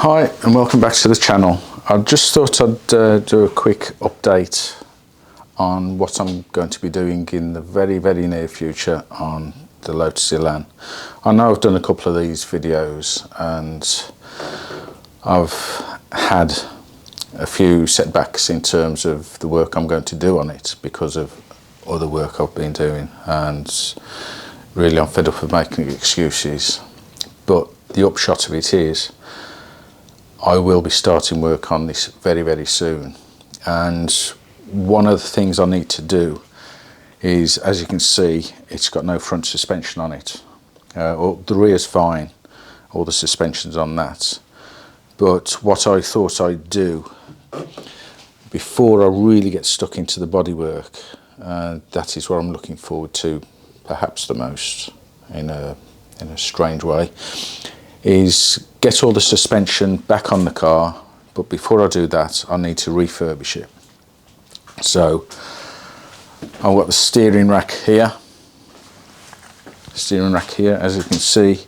Hi and welcome back to the channel. I just thought I'd do a quick update on what I'm going to be doing in the very near future on the Lotus Elan. I know I've done a couple of these videos and I've had a few setbacks in terms of the work I'm going to do on it because of other work I've been doing, and really I'm fed up with making excuses. But the upshot of it is I will be starting work on this very soon, and one of the things I need to do is, as you can see, it's got no front suspension on it. The rear's fine, all the suspension's on that, but what I thought I'd do before I really get stuck into the bodywork, that is what I'm looking forward to perhaps the most in a strange way, is get all the suspension back on the car. But before I do that, I need to refurbish it. So I've got the steering rack here, as you can see,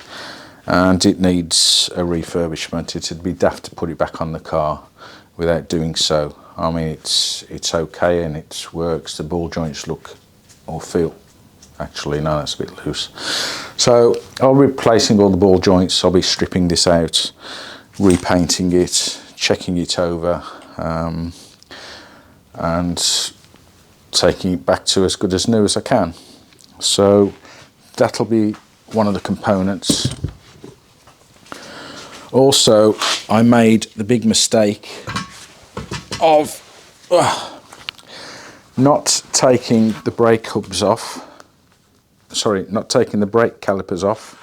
and it needs a refurbishment. It'd be daft to put it back on the car without doing so. I mean, it's okay and it works. The ball joints look or feel, actually no, that's a bit loose. So I'll be replacing all the ball joints. I'll be stripping this out, repainting it, checking it over, and taking it back to as good as new as I can. So that'll be one of the components. Also, I made the big mistake of not taking the brake hubs off. Sorry, not taking the brake calipers off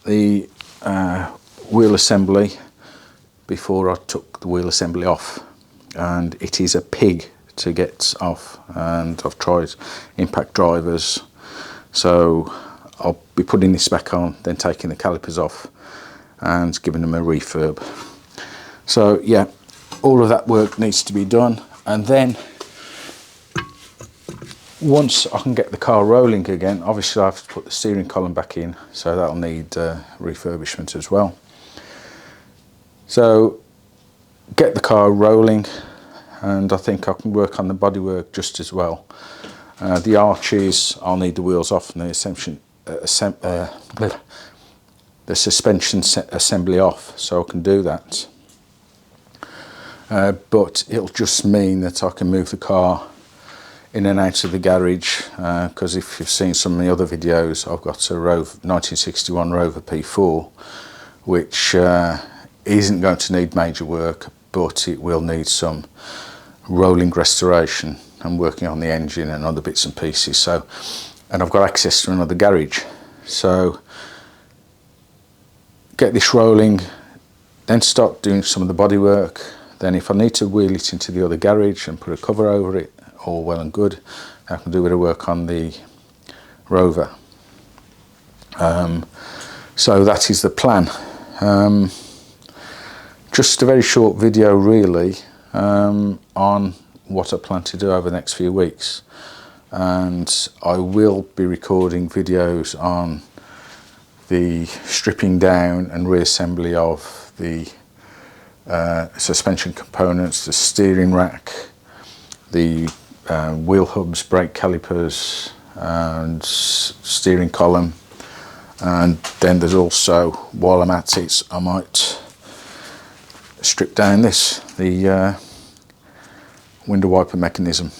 the wheel assembly before I took the wheel assembly off, and it is a pig to get off, and I've tried impact drivers, so I'll be putting this back on, then taking the calipers off and giving them a refurb. So yeah, all of that work needs to be done, and then once I can get the car rolling again, obviously I have to put the steering column back in, so that'll need refurbishment as well. So get the car rolling, and I think I can work on the bodywork just as well. The arches, I'll need the wheels off and the suspension assembly off, so I can do that. But it'll just mean that I can move the car in and out of the garage, because if you've seen some of the other videos, I've got a 1961 Rover P4, which isn't going to need major work, but it will need some rolling restoration. I'm working on the engine and other bits and pieces, so, and I've got access to another garage. So get this rolling, then start doing some of the body work. Then if I need to wheel it into the other garage and put a cover over it, all well and good. I can do a bit of work on the Rover. So that is the plan. Just a very short video really, on what I plan to do over the next few weeks, and I will be recording videos on the stripping down and reassembly of the suspension components, the steering rack, the wheel hubs, brake calipers and steering column, and then there's also, while I'm at it, I might strip down this, the window wiper mechanism,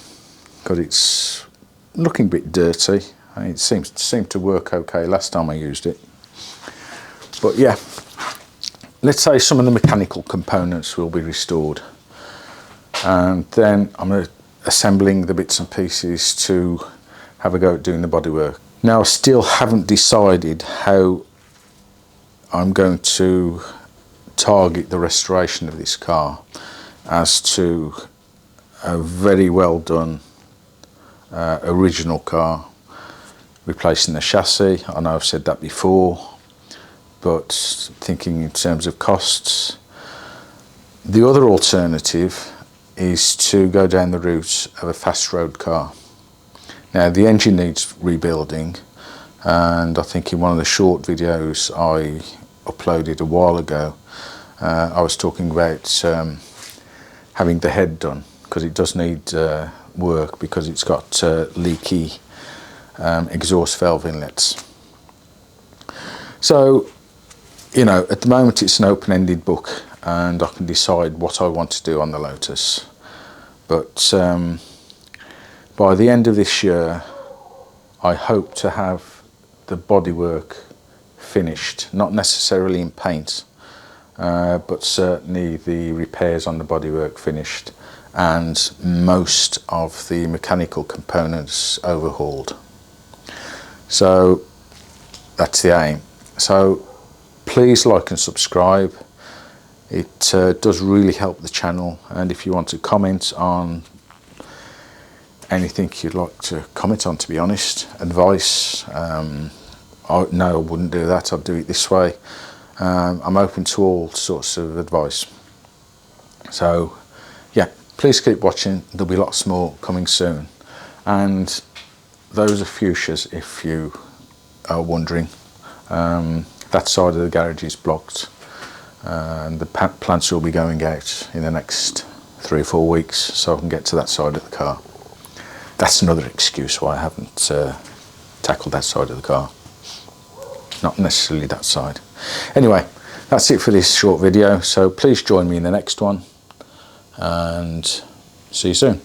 because it's looking a bit dirty. It seemed to work okay last time I used it. But yeah, let's say some of the mechanical components will be restored, and then I'm assembling the bits and pieces to have a go at doing the bodywork. Now I still haven't decided how I'm going to target the restoration of this car as to a very well done original car, replacing the chassis. I know I've said that before, but thinking in terms of costs, the other alternative is to go down the route of a fast road car. Now the engine needs rebuilding, and I think in one of the short videos I uploaded a while ago, I was talking about having the head done, because it does need work, because it's got leaky exhaust valve inlets. So, you know, at the moment it's an open-ended book, and I can decide what I want to do on the Lotus. But by the end of this year, I hope to have the bodywork finished, not necessarily in paint, but certainly the repairs on the bodywork finished, and most of the mechanical components overhauled. So that's the aim. So please like and subscribe. It does really help the channel, and if you want to comment on anything you'd like to comment on, to be honest, advice, no, I wouldn't do that, I'd do it this way. I'm open to all sorts of advice. So yeah, please keep watching, there'll be lots more coming soon. And those are fuchsias, if you are wondering. That side of the garage is blocked, and the plants will be going out in the next 3 or 4 weeks, so I can get to that side of the car. That's another excuse why I haven't tackled that side of the car. Not necessarily that side. Anyway, that's it for this short video, so please join me in the next one, and see you soon.